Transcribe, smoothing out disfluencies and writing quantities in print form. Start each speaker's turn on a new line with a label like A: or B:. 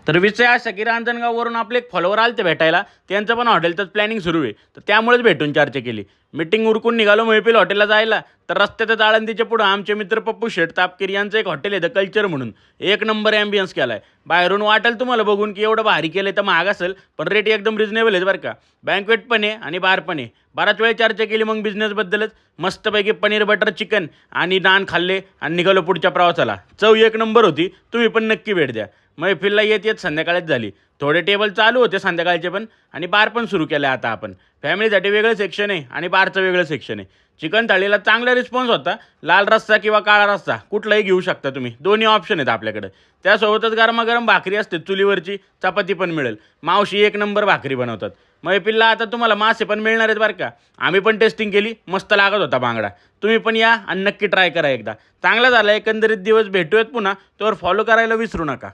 A: तर विषय असा की रांजणगाववरून आपले एक फॉलोवर आले ते भेटायला. त्यांचं पण हॉटेलचंच प्लॅनिंग सुरू आहे. तर त्यामुळेच भेटून चर्चा केली. मीटिंग उरकून निघालो मैफिल हॉटेलला जायला. तर रस्त्यातच आळंदीच्या पुढं आमचे मित्र पप्पू शेठ तापकीर यांचं एक हॉटेल आहे द कल्चर म्हणून. एक नंबर ॲम्बियन्स केला आहे. बाहेरून वाटेल तुम्हाला बघून की एवढं भारी केलं तर महाग असेल, पण रेट एकदम रिजनेबल आहेत बरं का. बँक्वेट पण आहे आणि बार पण आहे. बराच वेळ चर्चा केली मग बिझनेसबद्दलच. मस्तपैकी पनीर बटर चिकन आणि नान खाल्ले आणि निघालो पुढच्या प्रवासाला. चव एक नंबर होती. तुम्ही पण नक्की भेट द्या. मैफिलला येत येत संध्याकाळच झाली. थोडे टेबल चालू होते संध्याकाळचे पण आणि बार पण सुरू केलं आता आपण. फॅमिलीसाठी वेगळं सेक्शन आहे आणि बारचं वेगळं सेक्शन आहे. चिकन थाळीला चांगला रिस्पॉन्स होता. लाल रस्सा किंवा काळा रस्सा कुठलाही घेऊ शकता तुम्ही. दोन्ही ऑप्शन आहेत आपल्याकडे. त्यासोबतच गरमागरम भाकरी असते चुलीवरची, चपाती पण मिळेल. मावशी एक नंबर भाकरी बनवतात. मैफिलला आता तुम्हाला मासे पण मिळणार आहेत बरं का. आम्ही पण टेस्टिंग केली. मस्त लागत होता बांगडा. तुम्ही पण या आणि नक्की ट्राय करा एकदा. चांगला झाला एकंदरीत दिवस. भेटूयात पुन्हा. तोवर फॉलो करायला विसरू नका.